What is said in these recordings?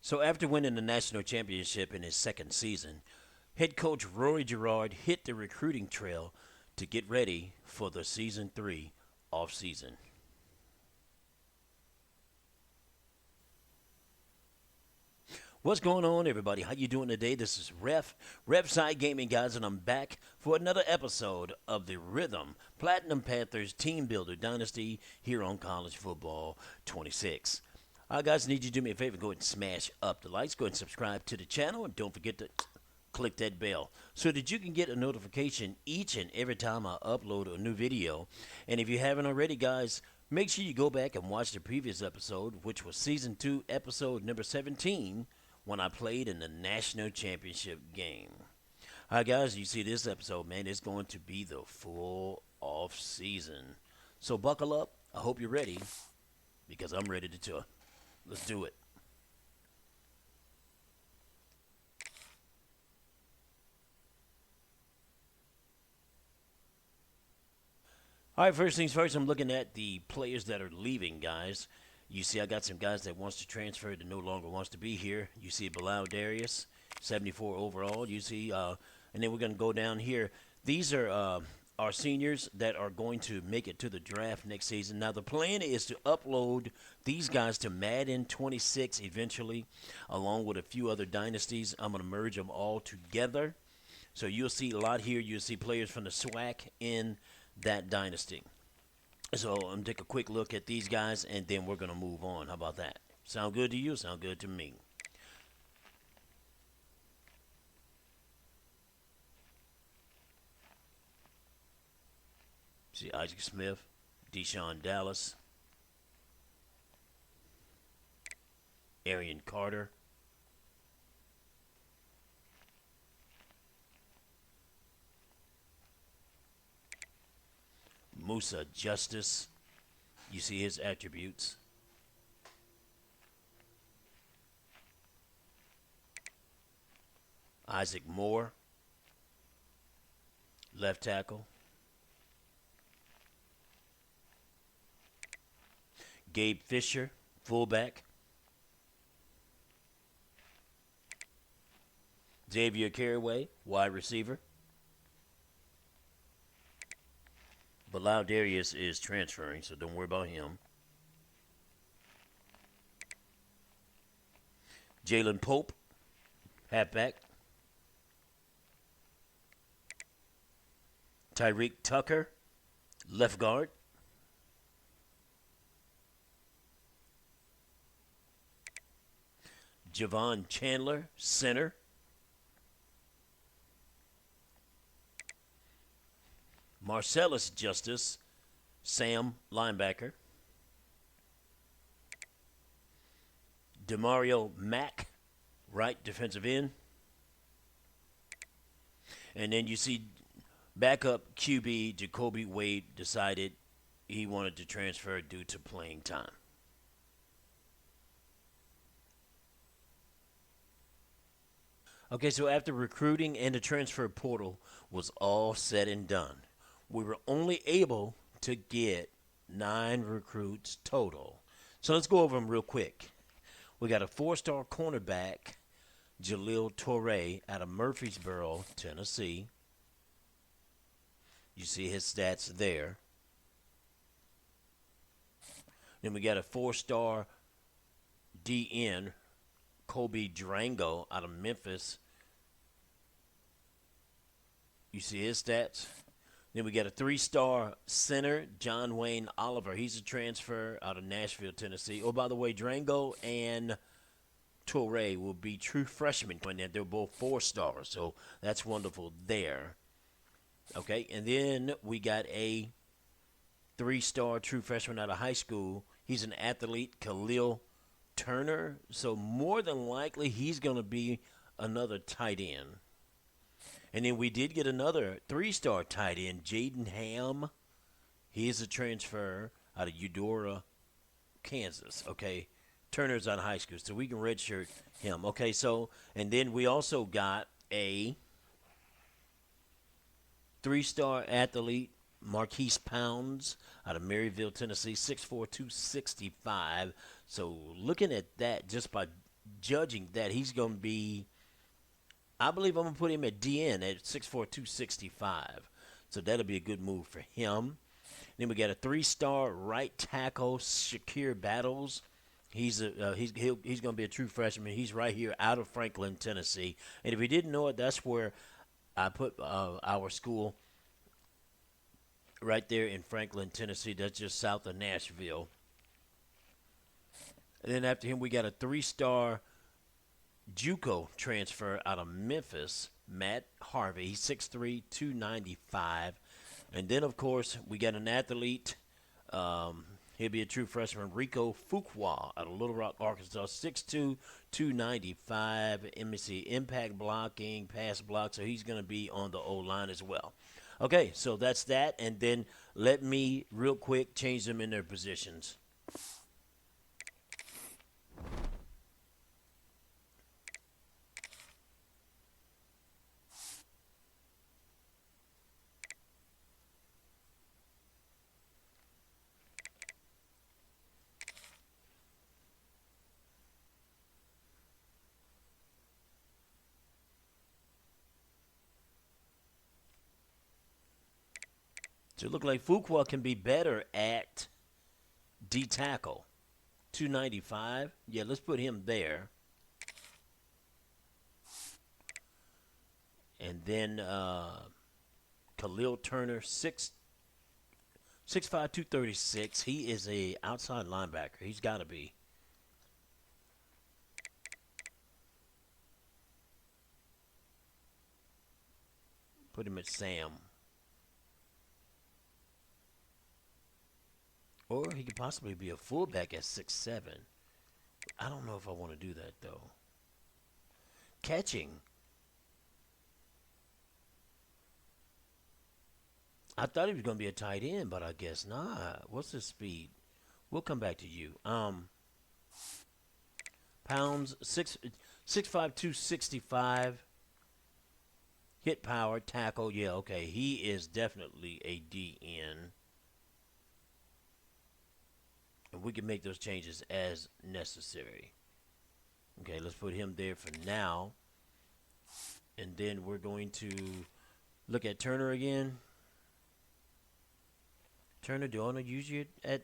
So after winning the national championship in his second season, head coach Rory Gerard hit the recruiting trail to get ready for the season 3 offseason. What's going on, everybody? How you doing today? This is Refside Gaming, guys, and I'm back for another episode of the Rhythm Platinum Panthers Teambuilder Dynasty here on College Football 26. All right, guys, I need you to do me a favor. Go ahead and smash up the likes. Go ahead and subscribe to the channel, and don't forget to click that bell so that you can get a notification each and every time I upload a new video. And if you haven't already, guys, make sure you go back and watch the previous episode, which was Season 2, Episode number 17, when I played in the National Championship game. All right, guys, you see this episode, man, it's going to be the full off season. So buckle up. I hope you're ready because I'm ready to tour. Let's do it. All right, first things first, I'm looking at the players that are leaving, guys. You see I got some guys that wants to transfer that no longer wants to be here. You see Bilal Darius, 74 overall. You see, and then we're going to go down here. These are our seniors that are going to make it to the draft next season. Now, the plan is to upload these guys to Madden 26 eventually, along with a few other dynasties. I'm going to merge them all together. So you'll see a lot here. You'll see players from the SWAC in that dynasty. So I'm going to take a quick look at these guys, and then we're going to move on. How about that? Sound good to you? Sound good to me. See Isaac Smith, Deshaun Dallas, Arian Carter, Musa Justice. You see his attributes. Isaac Moore, left tackle. Gabe Fisher, fullback. Xavier Caraway, wide receiver. Bilal Darius is transferring, so don't worry about him. Jalen Pope, halfback. Tyreek Tucker, left guard. Javon Chandler, center. Marcellus Justice, Sam, linebacker. Demario Mack, right defensive end. And then you see backup QB Jacoby Wade decided he wanted to transfer due to playing time. Okay, so after recruiting and the transfer portal was all said and done, we were only able to get 9 recruits total. So let's go over them real quick. We got a 4-star cornerback, Jalil Torre, out of Murfreesboro, Tennessee. You see his stats there. Then we got a 4-star DN, Kobe Drango, out of Memphis. You see his stats. Then we got a 3-star center, John Wayne Oliver. He's a transfer out of Nashville, Tennessee. Oh, by the way, Drango and Torre will be true freshmen when they're both 4 stars. So that's wonderful there. Okay, and then we got a 3-star true freshman out of high school. He's an athlete, Khalil Turner. So more than likely he's going to be another tight end. And then we did get another 3-star tight end, Jaden Ham. He is a transfer out of Eudora, Kansas. Okay, Turner's out of high school, so we can redshirt him. Okay, so, and then we also got a 3-star athlete, Marquise Pounds, out of Maryville, Tennessee, 6'4", 265. So looking at that just by judging that, he's going to be, I believe I'm going to put him at DN at 6'4", 265. So that'll be a good move for him. Then we got a 3-star right tackle, Shakir Battles. He's going to be a true freshman. He's right here out of Franklin, Tennessee. And if you didn't know it, that's where I put our school, right there in Franklin, Tennessee. That's just south of Nashville. And then after him, we got a 3-star JUCO transfer out of Memphis, Matt Harvey. He's 6'3", 295. And then, of course, we got an athlete. He'll be a true freshman, Rico Fuqua out of Little Rock, Arkansas, 6'2", 295. Let me see, impact blocking, pass block, so he's going to be on the O-line as well. Okay, so that's that. And then let me, real quick, change them in their positions. So it looks like Fuqua can be better at D tackle. 295. Yeah, let's put him there. And then Khalil Turner, 6'5", 236. He is a outside linebacker. He's got to be. Put him at Sam. Or he could possibly be a fullback at 6'7". I don't know if I want to do that, though. Catching. I thought he was going to be a tight end, but I guess not. What's his speed? We'll come back to you. Pounds, 6'5", 265. Hit power, tackle. Yeah, okay. He is definitely a DN. And we can make those changes as necessary. Okay, let's put him there for now. And then we're going to look at Turner again. Turner, do I want to use you at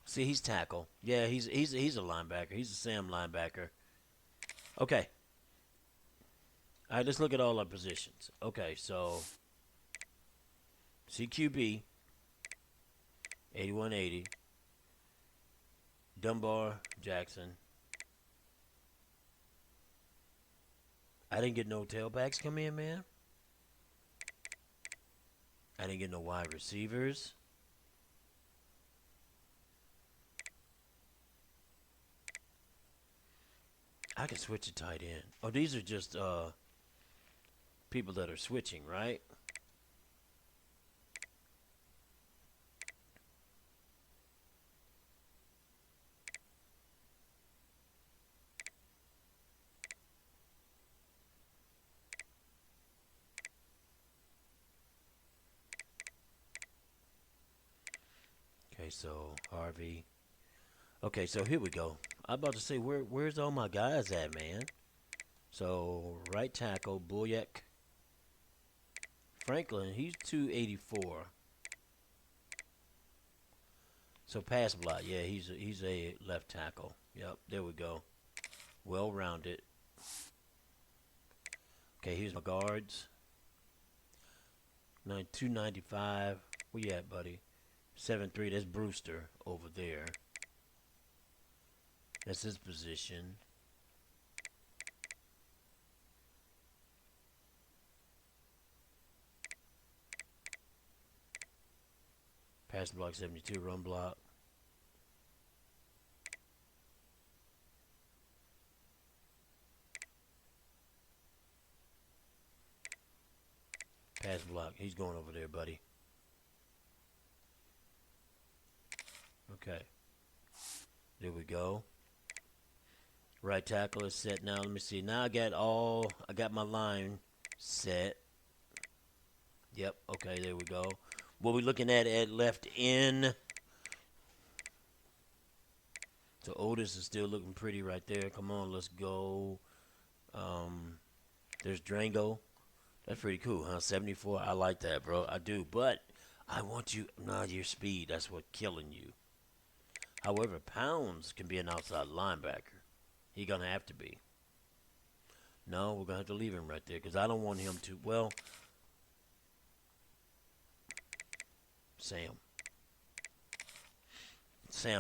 see, he's tackle. Yeah, he's a linebacker. He's a Sam linebacker. Okay. All right, let's look at all our positions. Okay, so CQB, 8180. Dunbar, Jackson. I didn't get no tailbacks come in, man. I didn't get no wide receivers. I can switch to tight end. Oh, these are just people that are switching, right? Okay, so Harvey. Okay, so here we go. I'm about to say, where's all my guys at, man? So, right tackle, Bulyak. Franklin, he's 284. So, pass block. Yeah, he's a left tackle. Yep, there we go. Well-rounded. Okay, here's my guards. 295. Where you at, buddy? 7'3". That's Brewster over there. That's his position. Pass block 72, run block. Pass block. He's going over there, buddy. Okay. There we go. Right tackle is set now. Let me see. Now I got my line set. Yep. Okay, there we go. What we looking at left in? So Otis is still looking pretty right there. Come on, let's go. There's Drango. That's pretty cool, huh? 74. I like that, bro. I do. But I want you. Nah, your speed. That's what killing you. However, Pounds can be an outside linebacker. He gonna have to be. No, we're gonna have to leave him right there because I don't want him to. Well, Sam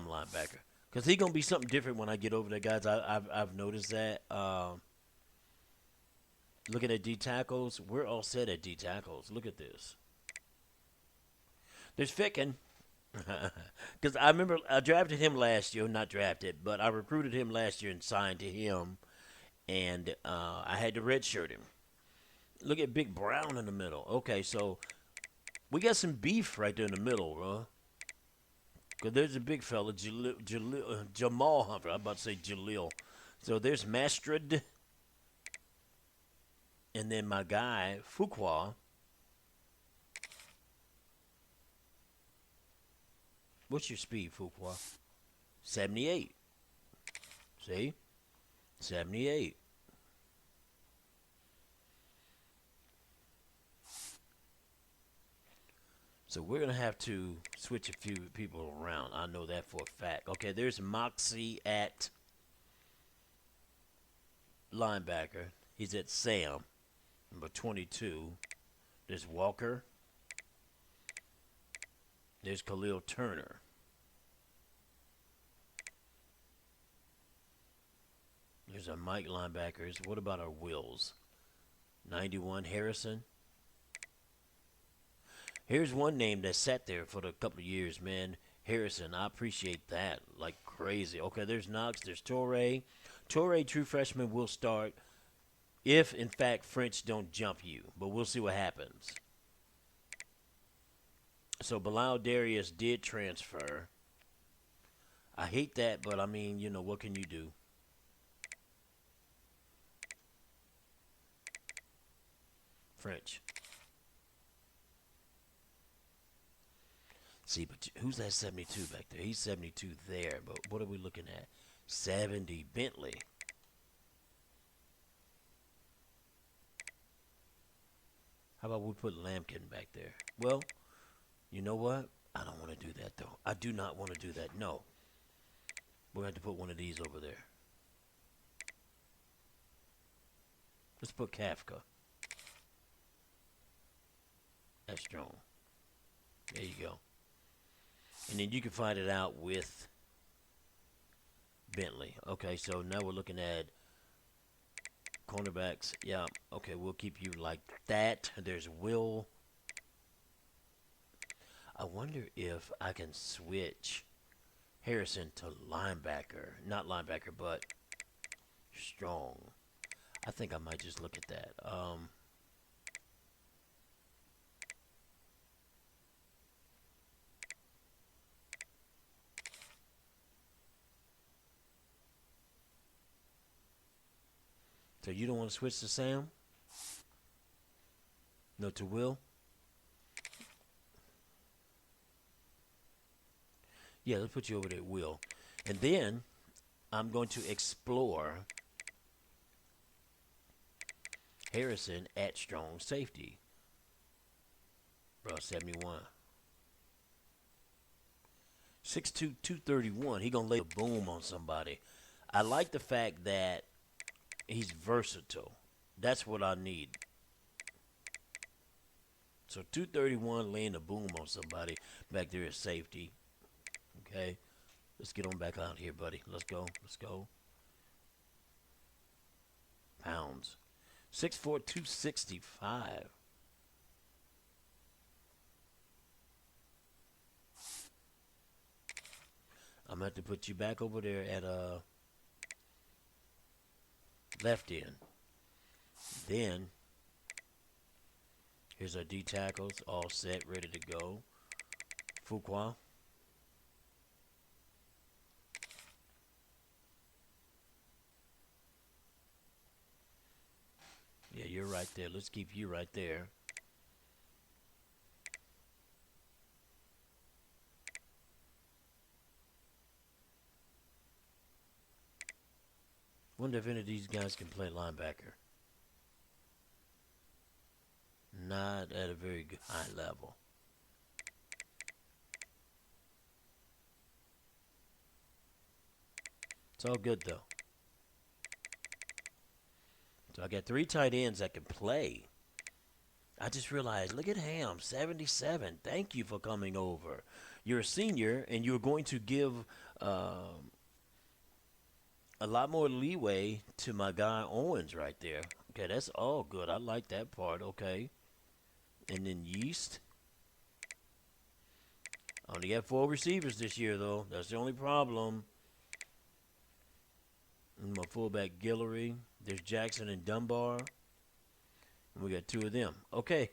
linebacker, because he gonna be something different when I get over there, guys. I've noticed that. Looking at D tackles, we're all set at D tackles. Look at this. There's Ficken. Because I remember I drafted him last year, not drafted, but I recruited him last year and signed to him, and I had to redshirt him. Look at Big Brown in the middle. Okay, so we got some beef right there in the middle, bro. Because there's a big fella, Jamal Humper. I'm about to say Jalil. So there's Mastrid, and then my guy, Fuqua. What's your speed, Fuqua? 78. See? 78. So we're going to have to switch a few people around. I know that for a fact. Okay, there's Moxie at linebacker. He's at Sam, number 22. There's Walker. There's Khalil Turner. There's our Mike linebackers. What about our Wills? 91, Harrison. Here's one name that sat there for a couple of years, man. Harrison, I appreciate that like crazy. Okay, there's Knox. There's Torrey. Torrey, true freshman, will start if, in fact, French don't jump you. But we'll see what happens. So Bilal Darius did transfer. I hate that, but I mean, you know, what can you do? French. See, but who's that 72 back there? He's 72 there, but what are we looking at? 70 Bentley. How about we put Lampkin back there? Well, you know what? I don't want to do that, though. I do not want to do that. No. We're going to have to put one of these over there. Let's put Kafka. That's strong. There you go. And then you can find it out with Bentley. Okay, so now we're looking at cornerbacks. Yeah, okay, we'll keep you like that. There's Will. I wonder if I can switch Harrison to linebacker. Not linebacker, but strong. I think I might just look at that. So you don't want to switch to Sam? No, to Will? Yeah, let's put you over there, Will. And then I'm going to explore Harrison at strong safety. Bro, 71. 6'2", 231. He going to lay a boom on somebody. I like the fact that he's versatile. That's what I need. So 231 laying a boom on somebody back there at safety. Okay. Let's get on back out here, buddy. Let's go. Let's go. Pounds. 6'4", 265. I'm going to have to put you back over there at left end. Then, here's our D tackles, all set, ready to go. Fuqua. Yeah, you're right there. Let's keep you right there. Wonder if any of these guys can play linebacker. Not at a very high level. It's all good, though. So I got 3 tight ends that can play. I just realized, look at Ham, 77. Thank you for coming over. You're a senior, and you're going to give a lot more leeway to my guy Owens right there. Okay, that's all good. I like that part. Okay. And then Yeast. I only got 4 receivers this year, though. That's the only problem. And my fullback, Guillory. There's Jackson and Dunbar. And we got 2 of them. Okay.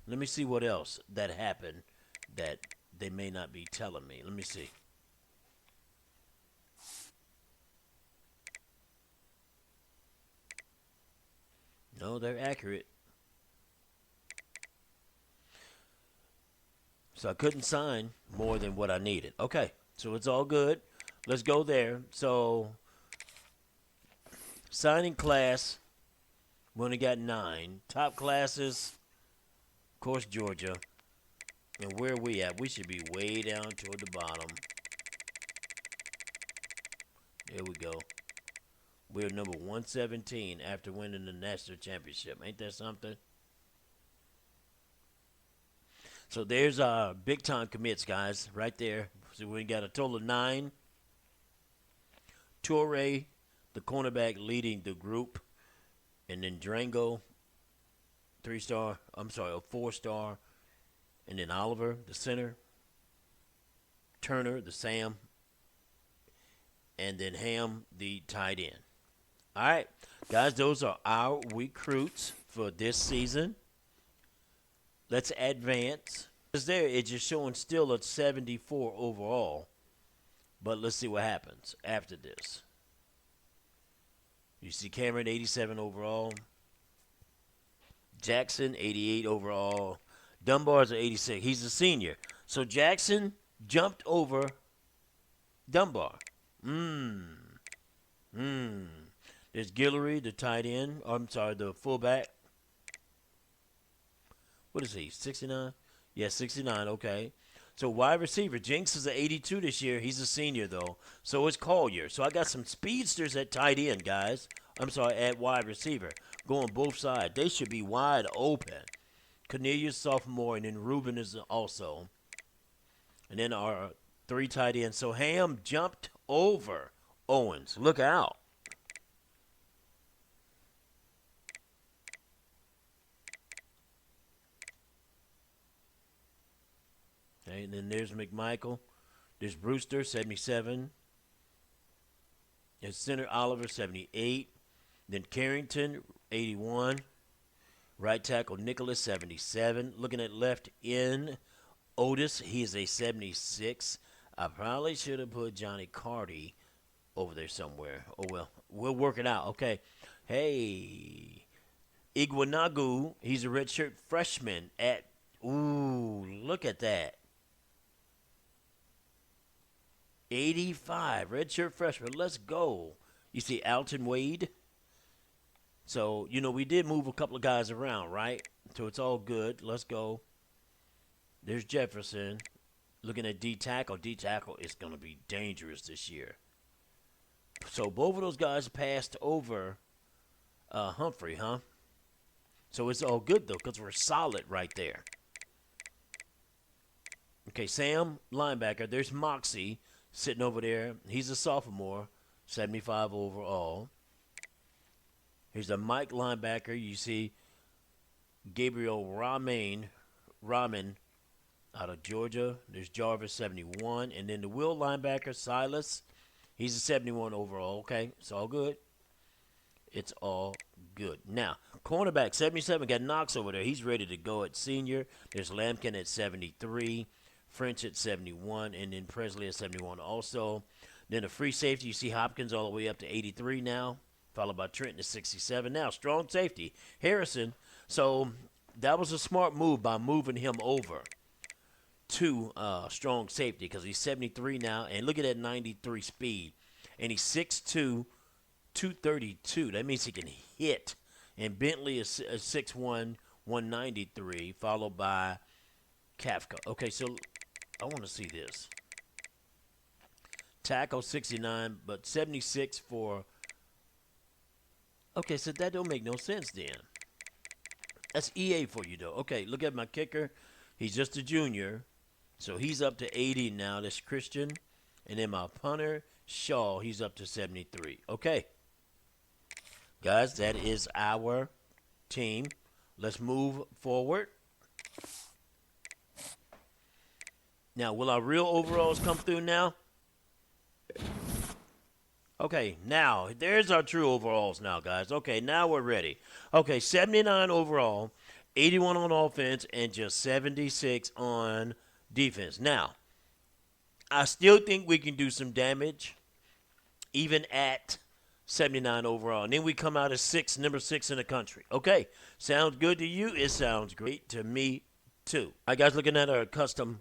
Let me see what else that happened that they may not be telling me. Let me see. No, they're accurate. So I couldn't sign more than what I needed. Okay, so it's all good. Let's go there. So signing class, we only got 9. Top classes, of course, Georgia. And where are we at? We should be way down toward the bottom. There we go. We're number 117 after winning the national championship. Ain't that something? So there's our big-time commits, guys, right there. So we got a total of 9. Torrey, the cornerback, leading the group. And then Drango, 3-star. I'm sorry, a 4-star. And then Oliver, the center. Turner, the Sam. And then Ham, the tight end. All right, guys, those are our recruits for this season. Let's advance. It's just showing still at 74 overall. But let's see what happens after this. You see Cameron, 87 overall. Jackson, 88 overall. Dunbar's at 86. He's a senior. So Jackson jumped over Dunbar. There's Guillory, the tight end. The fullback. What is he, 69? Yeah, 69, okay. So wide receiver, Jinx is an 82 this year. He's a senior, though. So is Collier. So I got some speedsters at tight end, guys. At wide receiver. Going both sides. They should be wide open. Cornelius, sophomore, and then Ruben is also. And then our 3 tight ends. So Ham jumped over Owens. Look out. Okay, and then there's McMichael. There's Brewster, 77. There's center Oliver, 78. Then Carrington, 81. Right tackle Nicholas, 77. Looking at left end, Otis, he is a 76. I probably should have put Johnny Carty over there somewhere. Oh, well, we'll work it out. Okay. Hey, Iguanagu, he's a redshirt freshman at, ooh, look at that. 85, redshirt freshman. Let's go. You see Alton Wade. So, we did move a couple of guys around, right? So it's all good. Let's go. There's Jefferson. Looking at D-tackle. D-tackle is going to be dangerous this year. So both of those guys passed over Humphrey, huh? So it's all good, though, because we're solid right there. Okay, Sam, linebacker. There's Moxie sitting over there. He's a sophomore, 75 overall. Here's a Mike linebacker. You see Gabriel Rahman out of Georgia. There's Jarvis, 71. And then the Will linebacker, Silas. He's a 71 overall. Okay, it's all good. It's all good. Now, cornerback, 77, got Knox over there. He's ready to go at senior. There's Lampkin at 73. French at 71. And then Presley at 71 also. Then a free safety, you see Hopkins all the way up to 83 now. Followed by Trenton at 67. Now, strong safety, Harrison. So that was a smart move by moving him over to strong safety because he's 73 now. And look at that 93 speed. and he's 6'2", 232. That means he can hit. And Bentley is 6'1", 193, followed by Kafka. Okay, so I want to see this. Tackle 69, but 76 for. Okay, so that don't make no sense then. That's EA for you, though. Okay, look at my kicker. He's just a junior, so he's up to 80 now. That's Christian. And then my punter, Shaw, he's up to 73. Okay. Guys, that is our team. Let's move forward. Now, will our real overalls come through now? Okay, now, there's our true overalls now, guys. Okay, now we're ready. Okay, 79 overall, 81 on offense, and just 76 on defense. Now, I still think we can do some damage, even at 79 overall. And then we come out as number 6 in the country. Okay, sounds good to you? It sounds great to me, too. All right, guys, looking at our custom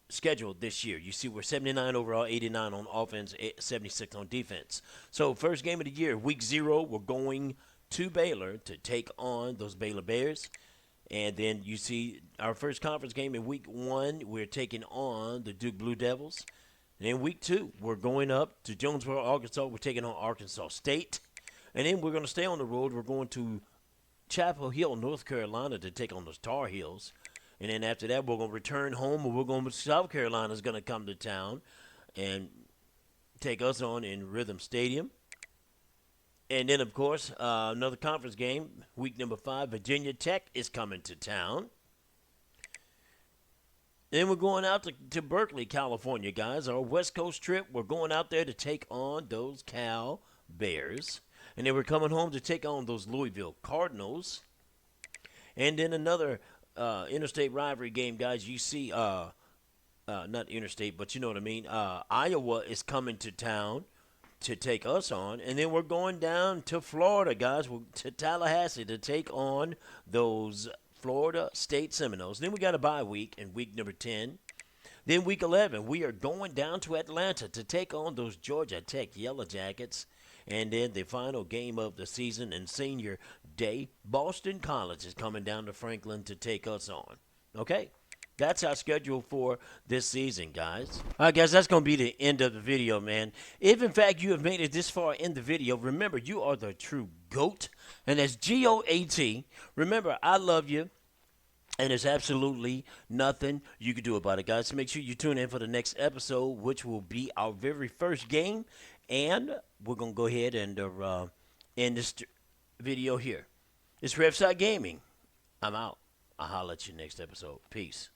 schedule this year. You see we're 79 overall, 89 on offense, 76 on defense. So first game of the year, week 0, we're going to Baylor to take on those Baylor Bears. And then you see our first conference game in week 1, we're taking on the Duke Blue Devils. And then week 2, we're going up to Jonesboro, Arkansas. We're taking on Arkansas State. And then we're going to stay on the road. We're going to Chapel Hill, North Carolina to take on those Tar Heels. And then after that, we're going to return home, and we're going to South Carolina's going to come to town and take us on in Rhythm Stadium. And then, of course, another conference game, week number 5, Virginia Tech is coming to town. Then we're going out to Berkeley, California, guys. Our West Coast trip, we're going out there to take on those Cal Bears. And then we're coming home to take on those Louisville Cardinals. And then another interstate rivalry game, guys. You see, not interstate, but you know what I mean. Iowa is coming to town to take us on, and then we're going down to Florida, guys, to Tallahassee to take on those Florida State Seminoles. Then we got a bye week in week number 10. Then week 11, we are going down to Atlanta to take on those Georgia Tech Yellow Jackets. And then the final game of the season and senior day, Boston College is coming down to Franklin to take us on. Okay, that's our schedule for this season, guys. All right, guys, that's going to be the end of the video, man. If, in fact, you have made it this far in the video, remember, you are the true GOAT, and that's GOAT. Remember, I love you. And there's absolutely nothing you can do about it, guys. So make sure you tune in for the next episode, which will be our very first game. And we're going to go ahead and end this video here. It's Refside Gaming. I'm out. I'll holler at you next episode. Peace.